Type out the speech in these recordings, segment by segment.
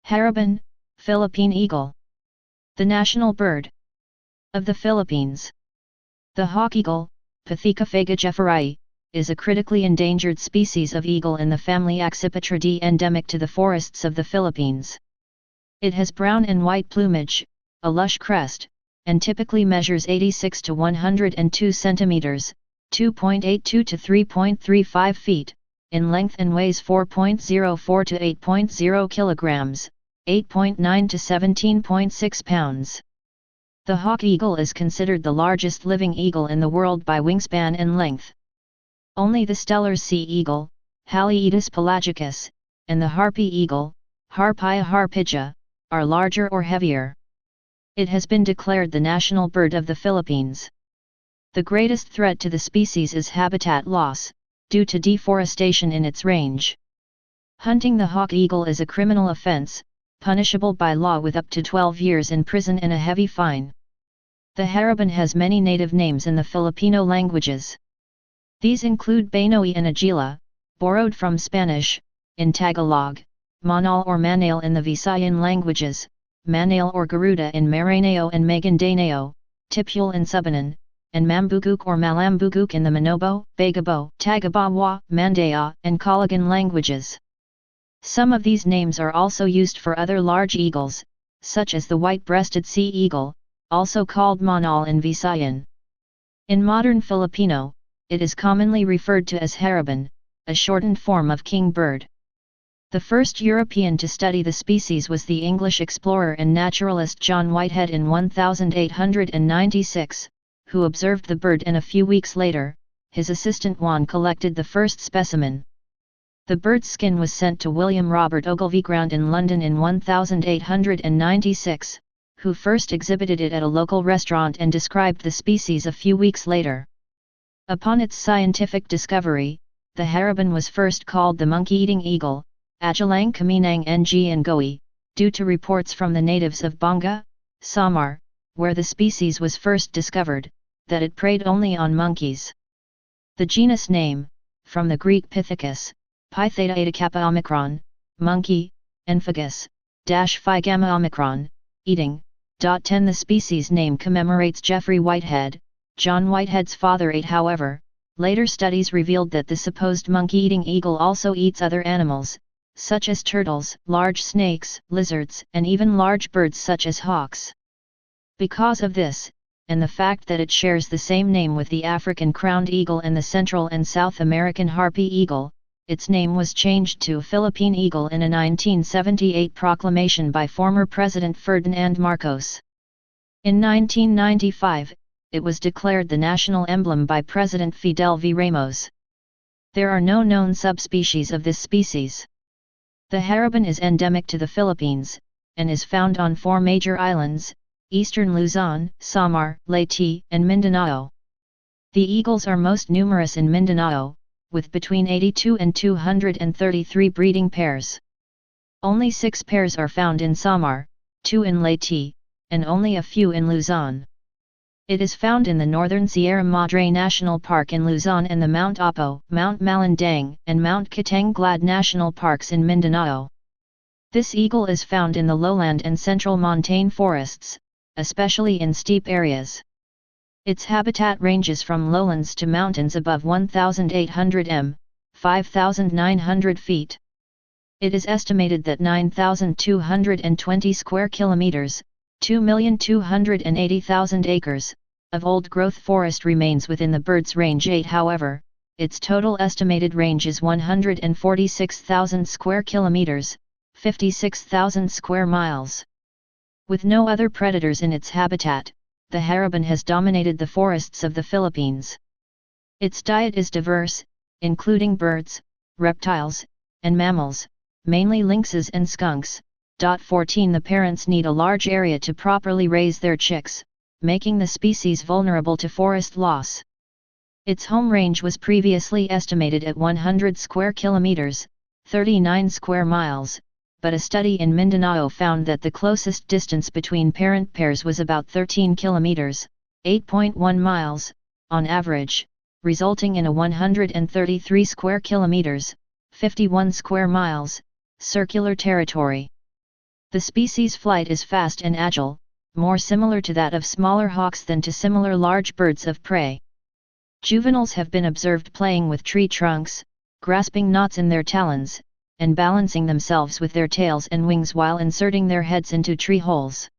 Haribon, Philippine eagle. The national bird of the Philippines. The hawk eagle, Pithecia jefferi, is a critically endangered species of eagle in the family Accipitridae endemic to the forests of the Philippines. It has brown and white plumage, a lush crest, and typically measures 86 to 102 centimeters, 2.82 to 3.35 feet, in length and weighs 4.04 to 8.0 kilograms, 8.9 to 17.6 pounds. The hawk eagle is considered the largest living eagle in the world by wingspan and length. Only the stellar sea eagle, Haliaeetus pelagicus, and the harpy eagle, Harpia harpigia, are larger or heavier. It has been declared the national bird of the Philippines. The greatest threat to the species is habitat loss, due to deforestation in its range. Hunting the hawk eagle is a criminal offense, punishable by law with up to 12 years in prison and a heavy fine. The Haribon has many native names in the Filipino languages. These include Banoy and Agila, borrowed from Spanish, in Tagalog, Manal or Manale in the Visayan languages, Manale or Garuda in Maranao and Maguindanao, Tipul in Subanon, and Mambuguk or Malambuguk in the Manobo, Bagabo, Tagabawa, Mandaya, and Calagan languages. Some of these names are also used for other large eagles, such as the white-breasted sea eagle, also called Manal in Visayan. In modern Filipino, it is commonly referred to as Haribon, a shortened form of kingbird. The first European to study the species was the English explorer and naturalist John Whitehead in 1896, who observed the bird, and a few weeks later, his assistant Juan collected the first specimen. The bird's skin was sent to William Robert Ogilvie Ground in London in 1896, who first exhibited it at a local restaurant and described the species a few weeks later. Upon its scientific discovery, the Haribon was first called the monkey-eating eagle, Ajalang Kaminang Ng Ngoy, due to reports from the natives of Banga, Samar, where the species was first discovered, that it preyed only on monkeys. The genus name, from the Greek pithecus, pi theta eta kappa omicron, monkey, and phagus, phi gamma omicron, eating. 10 The species name commemorates Geoffrey Whitehead, John Whitehead's father. However, later studies revealed that the supposed monkey-eating eagle also eats other animals, such as turtles, large snakes, lizards, and even large birds such as hawks. Because of this, and the fact that it shares the same name with the African crowned eagle and the Central and South American harpy eagle, its name was changed to Philippine eagle in a 1978 proclamation by former President Ferdinand Marcos. In 1995, it was declared the national emblem by President Fidel V. Ramos. There are no known subspecies of this species. The Haribon is endemic to the Philippines, and is found on 4 major islands: Eastern Luzon, Samar, Leyte, and Mindanao. The eagles are most numerous in Mindanao, with between 82 and 233 breeding pairs. Only 6 pairs are found in Samar, 2 in Leyte, and only a few in Luzon. It is found in the northern Sierra Madre National Park in Luzon and the Mount Apo, Mount Malandang, and Mount Kitanglad National Parks in Mindanao. This eagle is found in the lowland and central montane forests, especially in steep areas. Its habitat ranges from lowlands to mountains above 1,800 m, 5,900 feet. It is estimated that 9,220 square kilometers, 2,280,000 acres, of old-growth forest remains within the bird's range. However, its total estimated range is 146,000 square kilometers, 56,000 square miles. With no other predators in its habitat, the Haribon has dominated the forests of the Philippines. Its diet is diverse, including birds, reptiles, and mammals, mainly lynxes and skunks. 14 The parents need a large area to properly raise their chicks, making the species vulnerable to forest loss. Its home range was previously estimated at 100 square kilometers, 39 square miles, but a study in Mindanao found that the closest distance between parent pairs was about 13 kilometers, 8.1 miles, on average, resulting in a 133 square kilometers, 51 square miles, circular territory. The species' flight is fast and agile, more similar to that of smaller hawks than to similar large birds of prey. Juveniles have been observed playing with tree trunks, grasping knots in their talons, and balancing themselves with their tails and wings while inserting their heads into tree holes.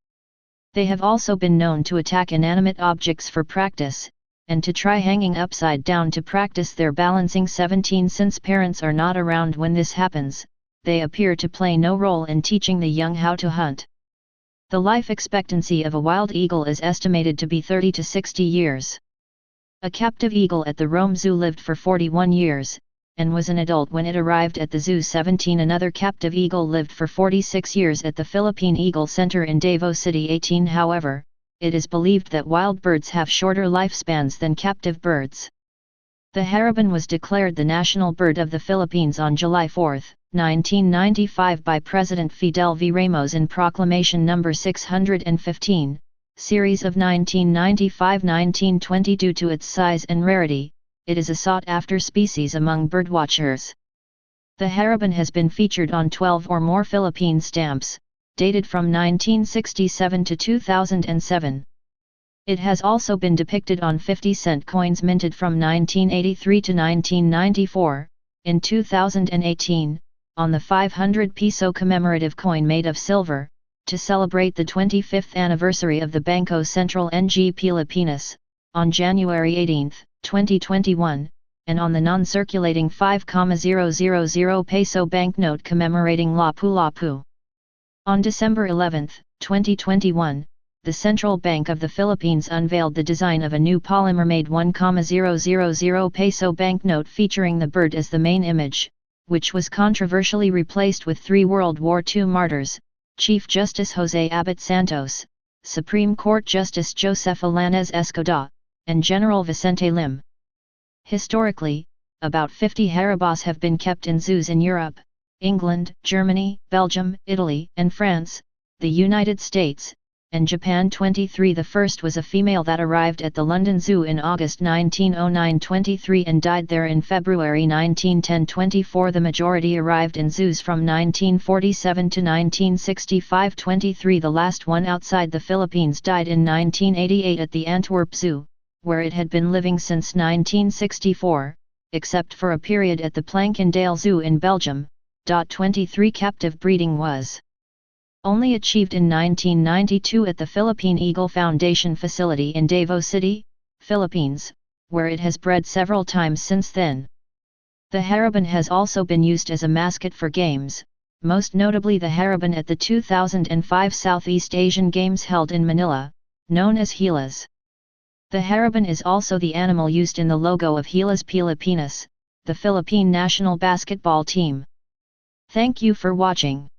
They have also been known to attack inanimate objects for practice, and to try hanging upside down to practice their balancing. 17 Since parents are not around when this happens, they appear to play no role in teaching the young how to hunt. The life expectancy of a wild eagle is estimated to be 30 to 60 years. A captive eagle at the Rome Zoo lived for 41 years, and was an adult when it arrived at the zoo. 17 Another captive eagle lived for 46 years at the Philippine Eagle Center in Davao City. 18 However, it is believed that wild birds have shorter lifespans than captive birds. The Haribon was declared the national bird of the Philippines on July 4, 1995 by President Fidel V. Ramos in Proclamation No. 615, Series of 1995-1920. Due to its size and rarity, it is a sought-after species among birdwatchers. The Haribon has been featured on 12 or more Philippine stamps, dated from 1967 to 2007. It has also been depicted on 50-cent coins minted from 1983 to 1994. In 2018, on the 500 peso commemorative coin made of silver, to celebrate the 25th anniversary of the Bangko Sentral ng Pilipinas, on January 18, 2021, and on the non-circulating 5,000 peso banknote commemorating Lapu-Lapu. On December 11, 2021, the Central Bank of the Philippines unveiled the design of a new polymer-made 1,000 peso banknote featuring the bird as the main image, which was controversially replaced with 3 World War II martyrs, Chief Justice José Abad Santos, Supreme Court Justice Joseph Alanes Escoda, and General Vicente Lim. Historically, about 50 Haribos have been kept in zoos in Europe, England, Germany, Belgium, Italy, and France, the United States, and Japan. 23 The first was a female that arrived at the London Zoo in August 1909. 23 and died there in February 1910. 24 The majority arrived in zoos from 1947 to 1965. 23 The last one outside the Philippines died in 1988 at the Antwerp Zoo, where it had been living since 1964, except for a period at the Plankendale Zoo in Belgium. 23 Captive breeding was only achieved in 1992 at the Philippine Eagle Foundation facility in Davao City, Philippines, where it has bred several times since then. The Haribon has also been used as a mascot for games, most notably the Haribon at the 2005 Southeast Asian Games held in Manila, known as Gilas. The Haribon is also the animal used in the logo of Gilas Pilipinas, the Philippine national basketball team. Thank you for watching.